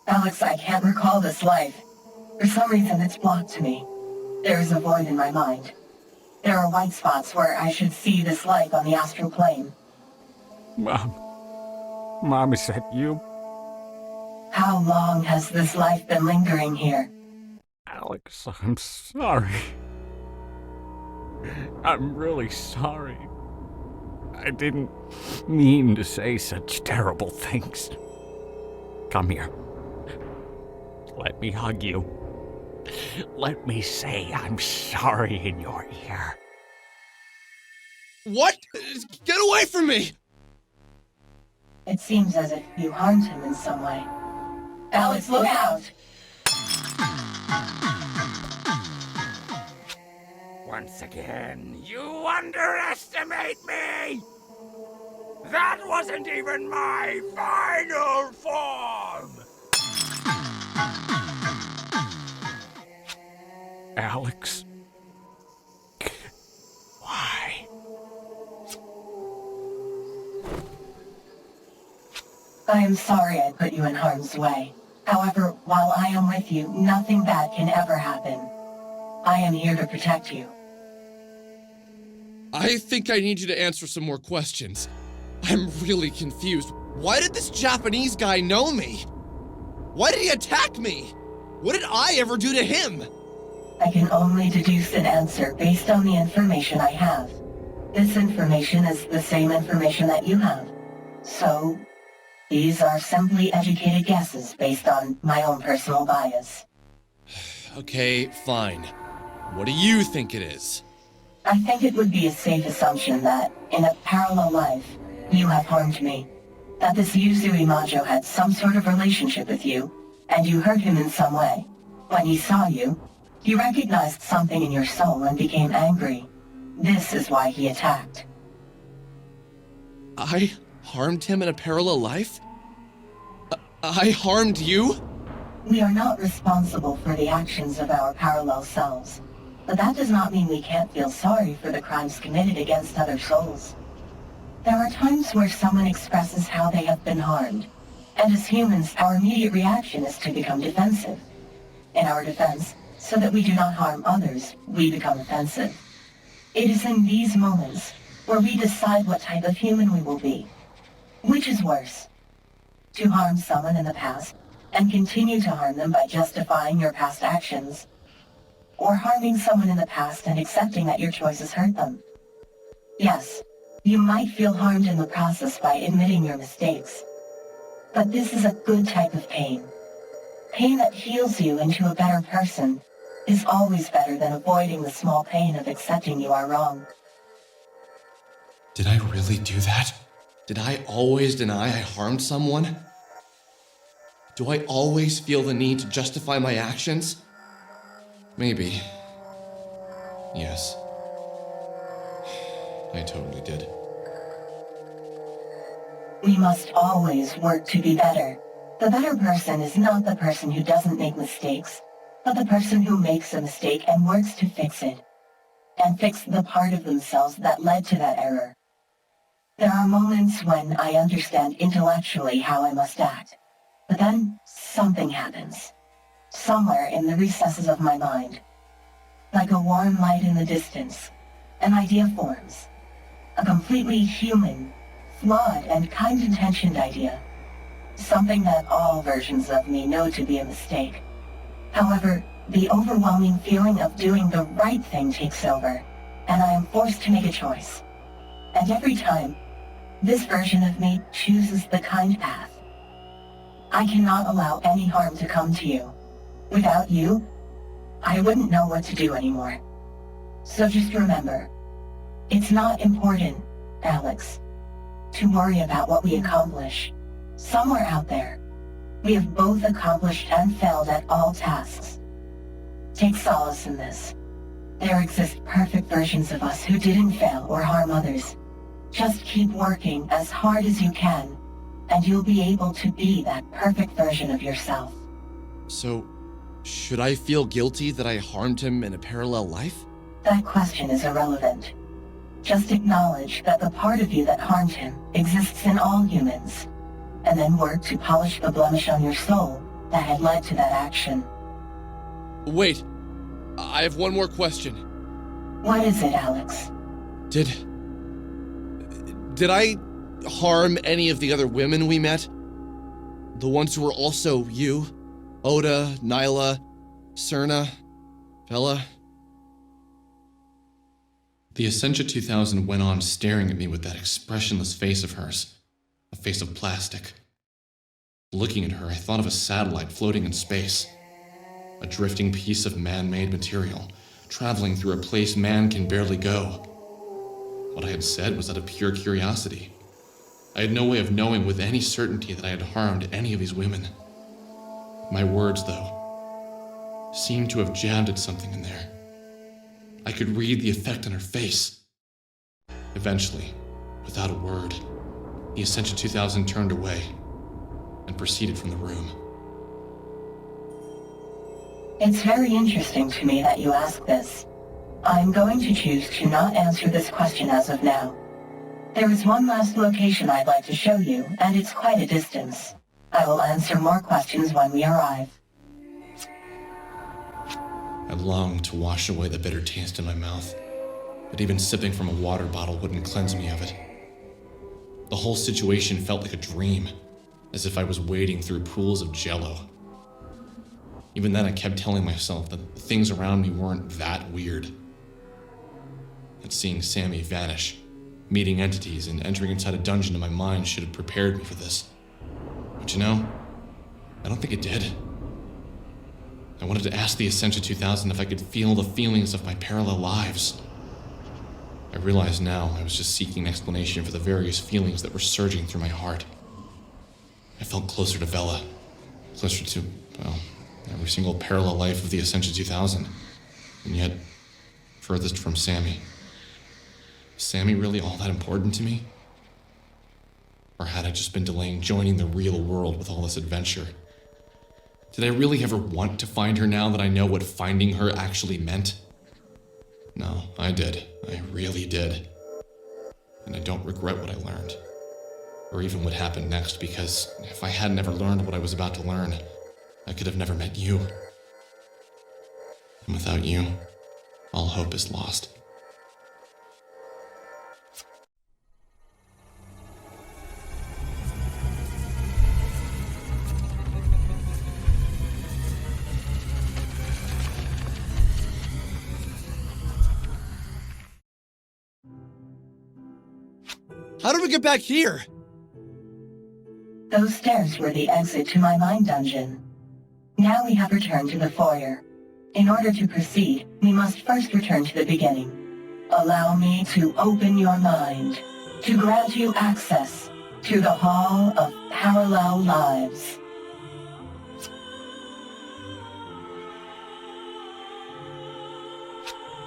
Alex, I can't recall this life. For some reason, it's blocked to me. There is a void in my mind. There are white spots where I should see this life on the astral plane. Mom, is that you? How long has this life been lingering here? Alex, I'm sorry. I'm really sorry. I didn't mean to say such terrible things. Come here. Let me hug you. Let me say I'm sorry in your ear. What? Get away from me! It seems as if you harmed him in some way. Alex, look out! Once again, you underestimate me! That wasn't even my final form! Alex. Why? I am sorry I put you in harm's way. However, while I am with you, nothing bad can ever happen. I am here to protect you. I think I need you to answer some more questions. I'm really confused. Why did this Japanese guy know me? Why did he attack me? What did I ever do to him? I can only deduce an answer based on the information I have. This information is the same information that you have. So, these are simply educated guesses based on my own personal bias. Okay, fine. What do you think it is? I think it would be a safe assumption that, in a parallel life, you have harmed me. That this Yuzu Imajo had some sort of relationship with you, and you hurt him in some way. When he saw you, he recognized something in your soul and became angry. This is why he attacked. I harmed him in a parallel life? I harmed you? We are not responsible for the actions of our parallel selves. But that does not mean we can't feel sorry for the crimes committed against other souls. There are times where someone expresses how they have been harmed, and as humans, our immediate reaction is to become defensive. In our defense, so that we do not harm others, we become offensive. It is in these moments where we decide what type of human we will be. Which is worse? To harm someone in the past, and continue to harm them by justifying your past actions, or harming someone in the past and accepting that your choices hurt them. Yes, you might feel harmed in the process by admitting your mistakes. But this is a good type of pain. Pain that heals you into a better person is always better than avoiding the small pain of accepting you are wrong. Did I really do that? Did I always deny I harmed someone? Do I always feel the need to justify my actions? Maybe. Yes. I totally did. We must always work to be better. The better person is not the person who doesn't make mistakes, but the person who makes a mistake and works to fix it, and fix the part of themselves that led to that error. There are moments when I understand intellectually how I must act, but then something happens. Somewhere in the recesses of my mind. Like a warm light in the distance, an idea forms. A completely human, flawed, and kind-intentioned idea. Something that all versions of me know to be a mistake. However, the overwhelming feeling of doing the right thing takes over, and I am forced to make a choice. And every time, this version of me chooses the kind path. I cannot allow any harm to come to you. Without you, I wouldn't know what to do anymore. So just remember, it's not important, Alex, to worry about what we accomplish. Somewhere out there, we have both accomplished and failed at all tasks. Take solace in this. There exist perfect versions of us who didn't fail or harm others. Just keep working as hard as you can, and you'll be able to be that perfect version of yourself. So, should I feel guilty that I harmed him in a parallel life? That question is irrelevant. Just acknowledge that the part of you that harmed him exists in all humans, and then work to polish the blemish on your soul that had led to that action. Wait, I have one more question. What is it, Alex? Did I harm any of the other women we met? The ones who were also you? Oda, Naila, Serna, Vella? The Essentia 2000 went on staring at me with that expressionless face of hers, a face of plastic. Looking at her, I thought of a satellite floating in space, a drifting piece of man-made material, traveling through a place man can barely go. What I had said was out of pure curiosity. I had no way of knowing with any certainty that I had harmed any of these women. My words, though, seemed to have jabbed at something in there. I could read the effect on her face. Eventually, without a word, the Essentia 2000 turned away and proceeded from the room. It's very interesting to me that you ask this. I'm going to choose to not answer this question as of now. There is one last location I'd like to show you, and it's quite a distance. I will answer more questions when we arrive. I longed to wash away the bitter taste in my mouth, but even sipping from a water bottle wouldn't cleanse me of it. The whole situation felt like a dream, as if I was wading through pools of jello. Even then, I kept telling myself that the things around me weren't that weird. That seeing Sammy vanish, meeting entities, and entering inside a dungeon in my mind should have prepared me for this. But you know, I don't think it did. I wanted to ask the Essentia 2000 if I could feel the feelings of my parallel lives. I realized now I was just seeking an explanation for the various feelings that were surging through my heart. I felt closer to Vella, closer to, well, every single parallel life of the Essentia 2000, and yet furthest from Sammy. Was Sammy really all that important to me? Or had I just been delaying joining the real world with all this adventure? Did I really ever want to find her now that I know what finding her actually meant? No, I did. I really did. And I don't regret what I learned. Or even what happened next, because if I had never learned what I was about to learn, I could have never met you. And without you, all hope is lost. How did we get back here? Those stairs were the exit to my mind dungeon. Now we have returned to the foyer. In order to proceed, we must first return to the beginning. Allow me to open your mind, to grant you access to the Hall of Parallel Lives.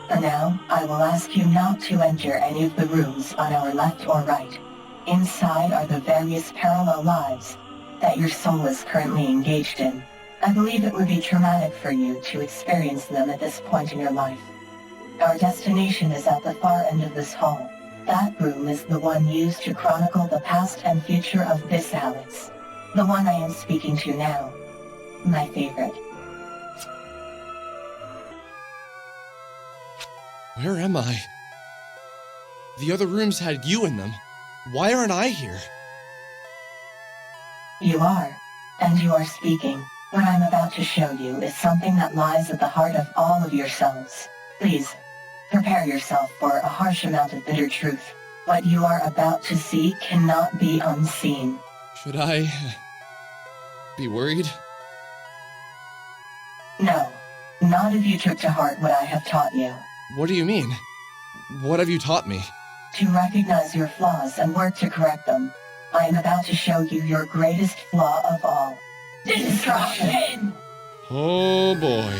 For now, I will ask you not to enter any of the rooms on our left or right. Inside are the various parallel lives that your soul is currently engaged in. I believe it would be traumatic for you to experience them at this point in your life. Our destination is at the far end of this hall. That room is the one used to chronicle the past and future of this Alex. The one I am speaking to now. My favorite. Where am I? The other rooms had you in them. Why aren't I here? You are, and you are speaking. What I'm about to show you is something that lies at the heart of all of yourselves. Please, prepare yourself for a harsh amount of bitter truth. What you are about to see cannot be unseen. Should I be worried? No, not if you took to heart what I have taught you. What do you mean? What have you taught me? To recognize your flaws and work to correct them. I am about to show you your greatest flaw of all. Destruction! Oh boy.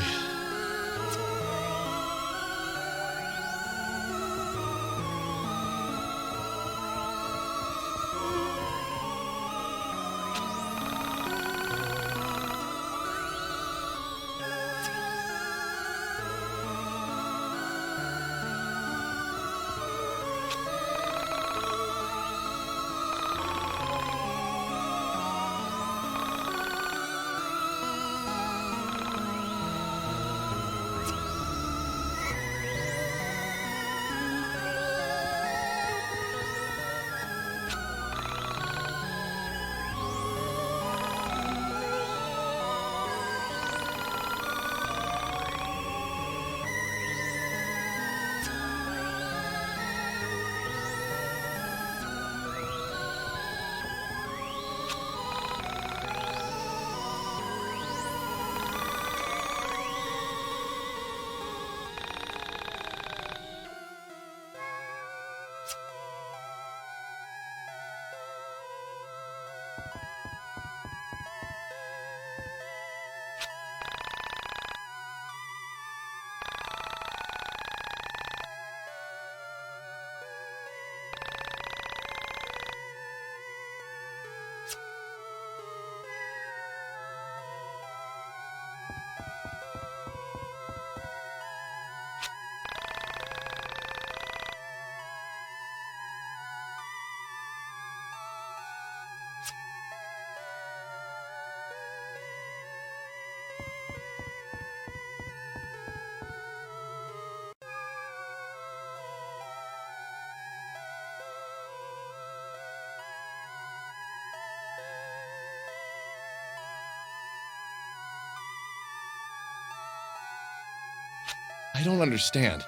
I don't understand.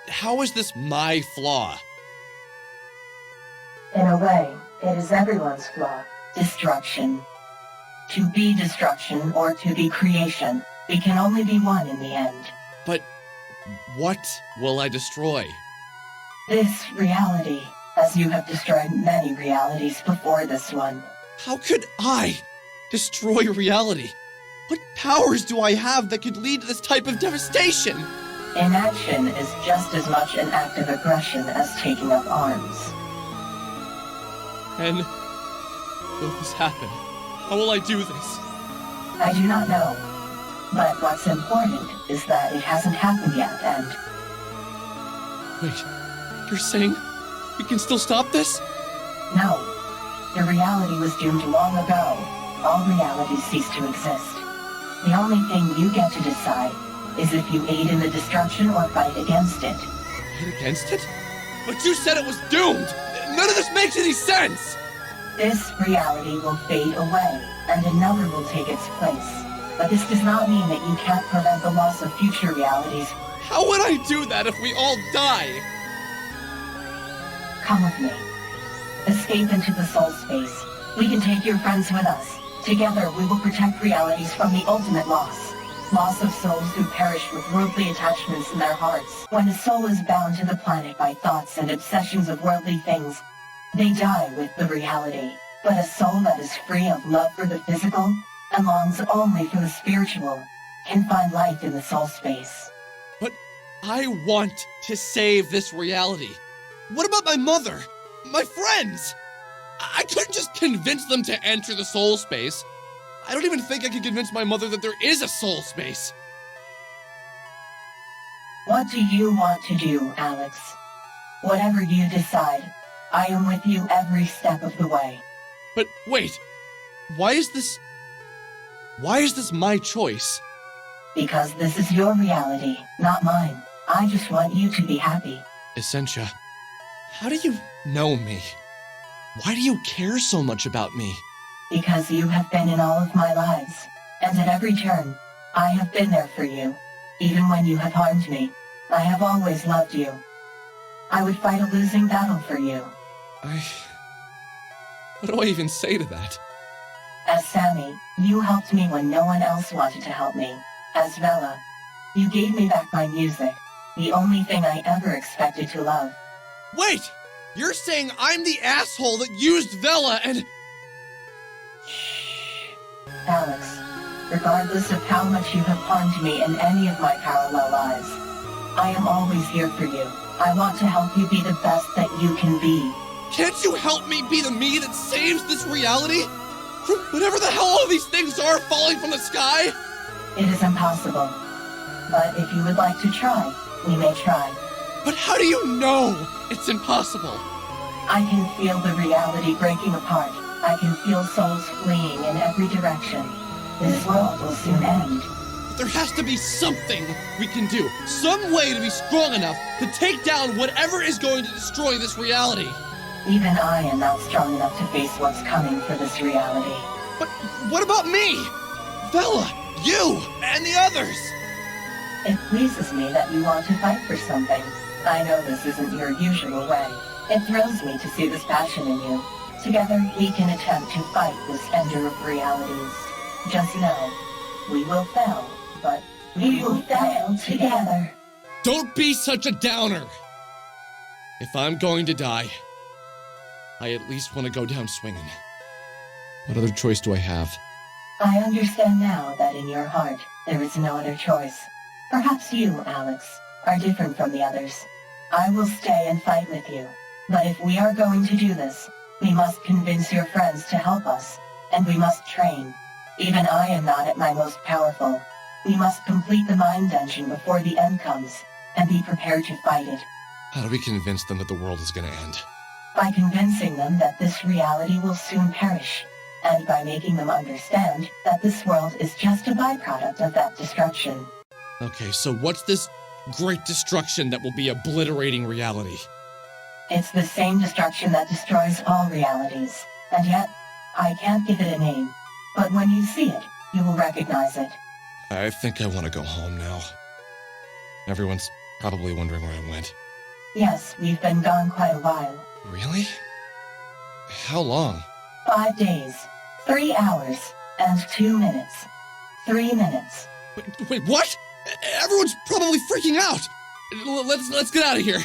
How is this my flaw? In a way, it is everyone's flaw. Destruction. To be destruction or to be creation, we can only be one in the end. But what will I destroy? This reality, as you have destroyed many realities before this one. How could I destroy reality? What powers do I have that could lead to this type of devastation? Inaction is just as much an act of aggression as taking up arms. And will this happen? How will I do this? I do not know. But what's important is that it hasn't happened yet, and... Wait, you're saying we can still stop this? No. The reality was doomed long ago. All realities cease to exist. The only thing you get to decide is if you aid in the destruction or fight against it. Fight against it? But you said it was doomed! None of this makes any sense! This reality will fade away, and another will take its place. But this does not mean that you can't prevent the loss of future realities. How would I do that if we all die? Come with me. Escape into the soul space. We can take your friends with us. Together, we will protect realities from the ultimate loss. Loss of souls who perish with worldly attachments in their hearts. When a soul is bound to the planet by thoughts and obsessions of worldly things, they die with the reality. But a soul that is free of love for the physical and longs only for the spiritual can find life in the soul space. But I want to save this reality. What about my mother? My friends? I couldn't just convince them to enter the soul space. I don't even think I could convince my mother that there is a soul space. What do you want to do, Alex? Whatever you decide, I am with you every step of the way. But wait, why is this my choice? Because this is your reality, not mine. I just want you to be happy. Essentia, how do you know me? Why do you care so much about me? Because you have been in all of my lives, And at every turn, I have been there for you. Even when you have harmed me, I have always loved you. I would fight a losing battle for you. What do I even say to that? As Sammy, you helped me when no one else wanted to help me. As Vella, you gave me back my music, the only thing I ever expected to love. Wait! You're saying I'm the asshole that used Vella and... Alex, regardless of how much you have harmed me in any of my parallel lives, I am always here for you. I want to help you be the best that you can be. Can't you help me be the me that saves this reality? From whatever the hell all these things are falling from the sky? It is impossible. But if you would like to try, we may try. But how do you know it's impossible? I can feel the reality breaking apart. I can feel souls fleeing in every direction. This world will soon end. But there has to be something we can do. Some way to be strong enough to take down whatever is going to destroy this reality. Even I am not strong enough to face what's coming for this reality. But what about me? Vella, you, and the others! It pleases me that you want to fight for something. I know this isn't your usual way. It thrills me to see this passion in you. Together, we can attempt to fight this ender of realities. Just know, we will fail, but we will fail together. Don't be such a downer! If I'm going to die, I at least want to go down swinging. What other choice do I have? I understand now that in your heart, there is no other choice. Perhaps you, Alex, are different from the others. I will stay and fight with you. But if we are going to do this, we must convince your friends to help us, and we must train. Even I am not at my most powerful. We must complete the mind dungeon before the end comes, and be prepared to fight it. How do we convince them that the world is going to end? By convincing them that this reality will soon perish, and by making them understand that this world is just a byproduct of that destruction. Okay, so what's this great destruction that will be obliterating reality? It's the same destruction that destroys all realities, and yet, I can't give it a name. But when you see it, you will recognize it. I think I want to go home now. Everyone's probably wondering where I went. Yes, we've been gone quite a while. Really? How long? 5 days, 3 hours, and 2 minutes. 3 minutes. Wait, what? Everyone's probably freaking out! Let's get out of here!